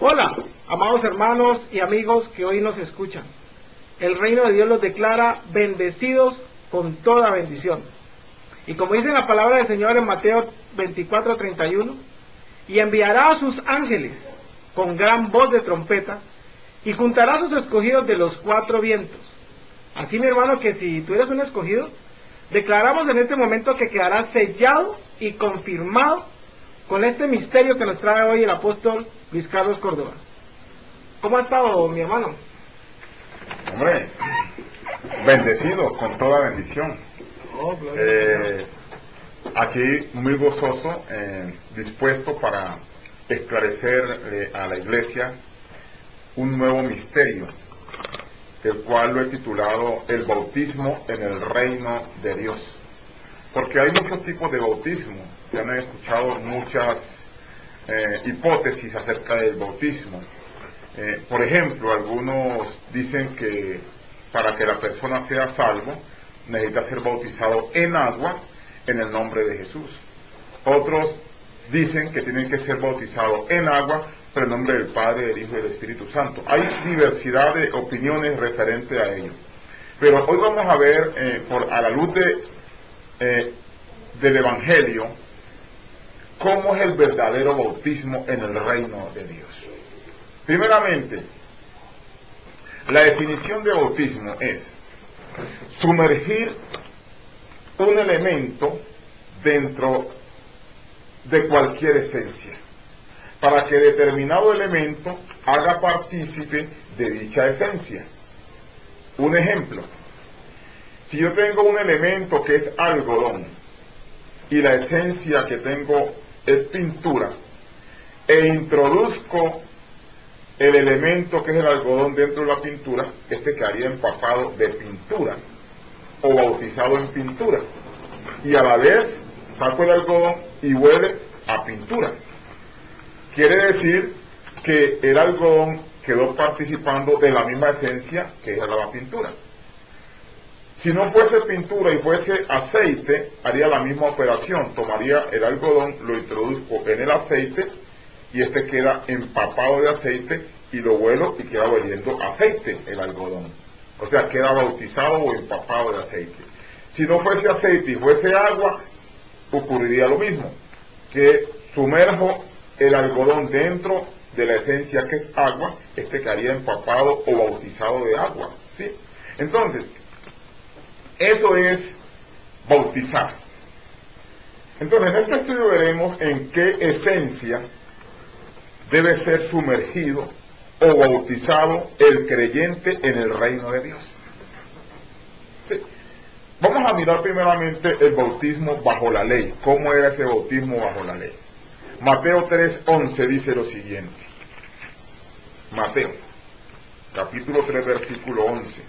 Hola, amados hermanos y amigos que hoy nos escuchan. El reino de Dios los declara bendecidos con toda bendición. Y como dice la palabra del Señor en Mateo 24:31, y enviará a sus ángeles con gran voz de trompeta, y juntará a sus escogidos de los cuatro vientos. Así, mi hermano, que si tú eres un escogido, declaramos en este momento que quedará sellado y confirmado con este misterio que nos trae hoy el apóstol Luis Carlos Córdoba. ¿Cómo ha estado, mi hermano? Hombre, bendecido con toda bendición. Aquí muy gozoso, dispuesto para esclarecer a la iglesia un nuevo misterio, el cual lo he titulado el bautismo en el reino de Dios. Porque hay muchos tipos de bautismo, se han escuchado muchas hipótesis acerca del bautismo. Por ejemplo, algunos dicen que para que la persona sea salvo necesita ser bautizado en agua en el nombre de Jesús. Otros dicen que tienen que ser bautizados en agua por el nombre del Padre, del Hijo y del Espíritu Santo. Hay diversidad de opiniones referentes a ello. Pero hoy vamos a ver, a la luz del Evangelio, cómo es el verdadero bautismo en el reino de Dios. Primeramente, la definición de bautismo es sumergir un elemento dentro de cualquier esencia, para que determinado elemento haga partícipe de dicha esencia. Un ejemplo, si yo tengo un elemento que es algodón, y la esencia que tengo es pintura, e introduzco el elemento que es el algodón dentro de la pintura, este quedaría empapado de pintura, o bautizado en pintura, y a la vez saco el algodón y huele a pintura. Quiere decir que el algodón quedó participando de la misma esencia que era la pintura. Si no fuese pintura y fuese aceite, haría la misma operación. Tomaría el algodón, lo introduzco en el aceite, y este queda empapado de aceite, y lo huelo y queda oliendo aceite el algodón. O sea, queda bautizado o empapado de aceite. Si no fuese aceite y fuese agua, ocurriría lo mismo, que sumerjo el algodón dentro de la esencia que es agua, este quedaría empapado o bautizado de agua, ¿sí? Entonces, eso es bautizar. Entonces, en este estudio veremos en qué esencia debe ser sumergido o bautizado el creyente en el reino de Dios. Sí. Vamos a mirar primeramente el bautismo bajo la ley. ¿Cómo era ese bautismo bajo la ley? Mateo 3:11 dice lo siguiente. Mateo, capítulo 3, versículo 11.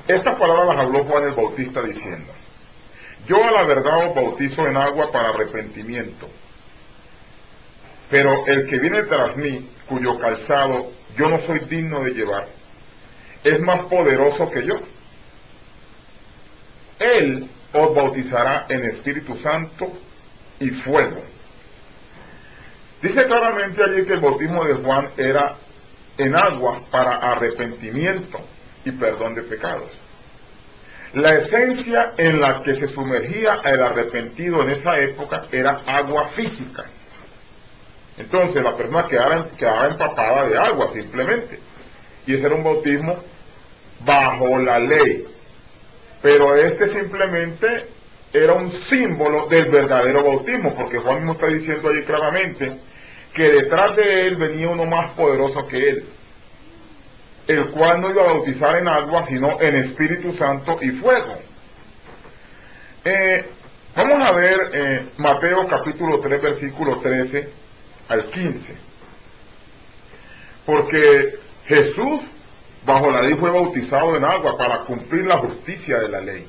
Estas palabras las habló Juan el Bautista diciendo: yo a la verdad os bautizo en agua para arrepentimiento, pero el que viene tras mí, cuyo calzado yo no soy digno de llevar, es más poderoso que yo. Él os bautizará en Espíritu Santo y fuego. Dice claramente allí que el bautismo de Juan era en agua para arrepentimiento y perdón de pecados. La esencia en la que se sumergía el arrepentido en esa época era agua física. Entonces la persona quedaba empapada de agua simplemente. Y ese era un bautismo bajo la ley. Pero este simplemente era un símbolo del verdadero bautismo, porque Juan mismo está diciendo allí claramente que detrás de él venía uno más poderoso que él, el cual no iba a bautizar en agua, sino en Espíritu Santo y fuego. Vamos a ver Mateo capítulo 3, versículo 13 al 15. Porque Jesús bajo la ley fue bautizado en agua para cumplir la justicia de la ley.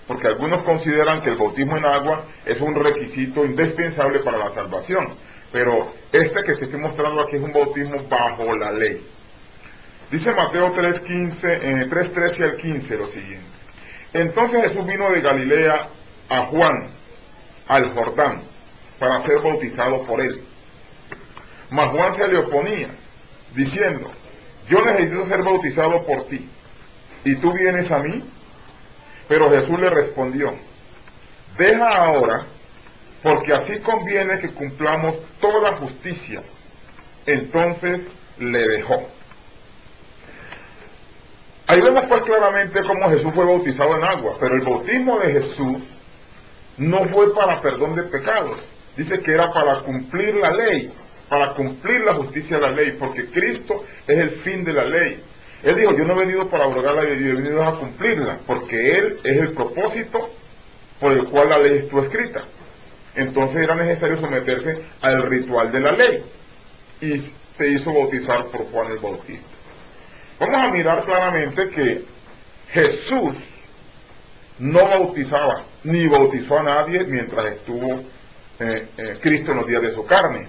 Porque algunos consideran que el bautismo en agua es un requisito indispensable para la salvación. Pero este que te estoy mostrando aquí es un bautismo bajo la ley. Dice Mateo 3:13 al 15 lo siguiente. Entonces Jesús vino de Galilea a Juan, al Jordán, para ser bautizado por él. Mas Juan se le oponía, diciendo, yo necesito ser bautizado por ti, ¿y tú vienes a mí? Pero Jesús le respondió, deja ahora, porque así conviene que cumplamos toda justicia. Entonces le dejó. Ahí vemos pues claramente cómo Jesús fue bautizado en agua, pero el bautismo de Jesús no fue para perdón de pecados. Dice que era para cumplir la ley, para cumplir la justicia de la ley, porque Cristo es el fin de la ley. Él dijo, yo no he venido para abrogar la ley, yo he venido a cumplirla, porque Él es el propósito por el cual la ley estuvo escrita. Entonces era necesario someterse al ritual de la ley, y se hizo bautizar por Juan el Bautista. Vamos a mirar claramente que Jesús no bautizaba, ni bautizó a nadie mientras estuvo Cristo en los días de su carne.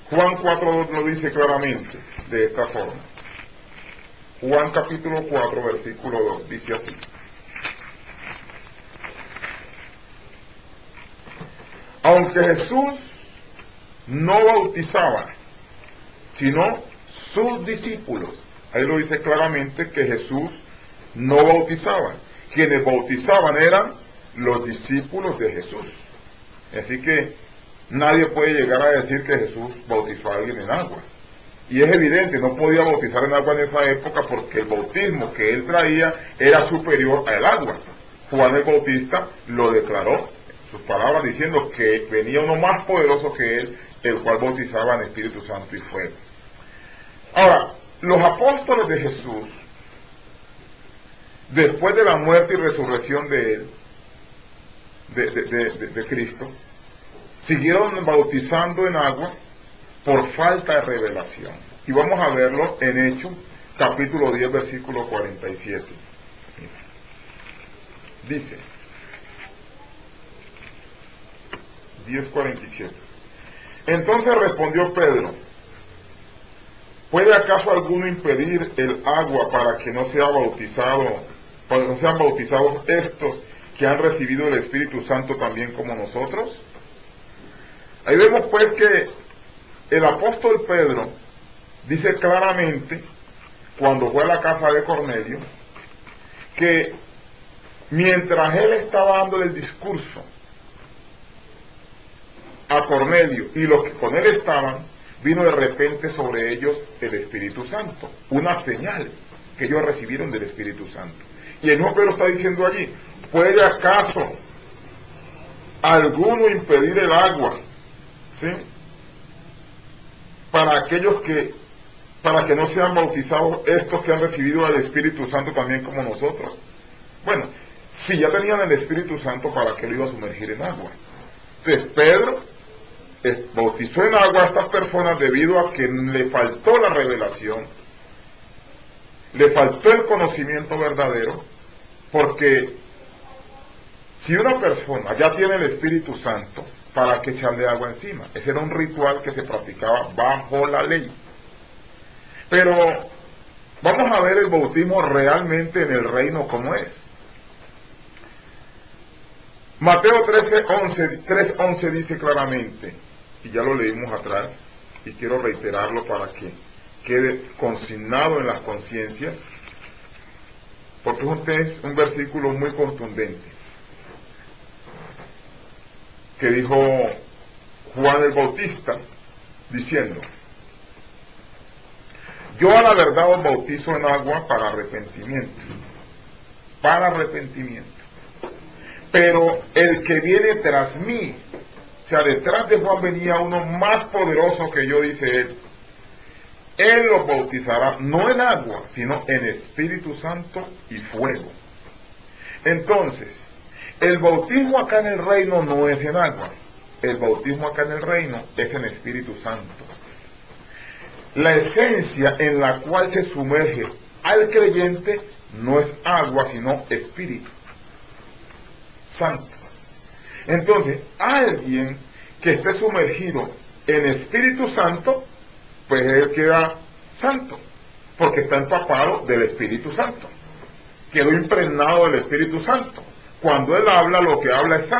Juan 4.2 lo dice claramente, de esta forma. Juan capítulo 4, versículo 2, dice así. Aunque Jesús no bautizaba, sino sus discípulos. Ahí lo dice claramente que Jesús no bautizaba. Quienes bautizaban eran los discípulos de Jesús. Así que nadie puede llegar a decir que Jesús bautizó a alguien en agua. Y es evidente, no podía bautizar en agua en esa época porque el bautismo que él traía era superior al agua. Juan el Bautista lo declaró, sus palabras, diciendo que venía uno más poderoso que él, el cual bautizaba en Espíritu Santo y fuego. Ahora, los apóstoles de Jesús, después de la muerte y resurrección de él, de Cristo, siguieron bautizando en agua por falta de revelación. Y vamos a verlo en Hechos, capítulo 10, versículo 47. Dice, 10:47. Entonces respondió Pedro, ¿puede acaso alguno impedir el agua para que no sea bautizado, para que no sean bautizados estos que han recibido el Espíritu Santo también como nosotros? Ahí vemos pues que el apóstol Pedro dice claramente, cuando fue a la casa de Cornelio, que mientras él estaba dándole el discurso a Cornelio y los que con él estaban, vino de repente sobre ellos el Espíritu Santo, una señal que ellos recibieron del Espíritu Santo. Y el mismo Pedro está diciendo allí, ¿puede acaso alguno impedir el agua? ¿Sí? Para que no sean bautizados estos que han recibido el Espíritu Santo también como nosotros. Bueno, si ya tenían el Espíritu Santo, ¿para qué lo iba a sumergir en agua? Entonces Pedro bautizó en agua a estas personas debido a que le faltó la revelación, le faltó el conocimiento verdadero, porque si una persona ya tiene el Espíritu Santo, ¿para qué echarle agua encima? Ese era un ritual que se practicaba bajo la ley. Pero vamos a ver el bautismo realmente en el reino como es. Mateo 3:11 dice claramente, y ya lo leímos atrás, y quiero reiterarlo para que quede consignado en las conciencias, porque es un versículo muy contundente, que dijo Juan el Bautista, diciendo, yo a la verdad os bautizo en agua para arrepentimiento, pero el que viene tras mí, o sea, detrás de Juan venía uno más poderoso que yo, dice él los bautizará no en agua, sino en Espíritu Santo y fuego. Entonces, el bautismo acá en el reino no es en agua, el bautismo acá en el reino es en Espíritu Santo. La esencia en la cual se sumerge al creyente no es agua, sino Espíritu Santo. Entonces, alguien que esté sumergido en Espíritu Santo, pues él queda santo, porque está empapado del Espíritu Santo, quedó impregnado del Espíritu Santo. Cuando él habla, lo que habla es santo.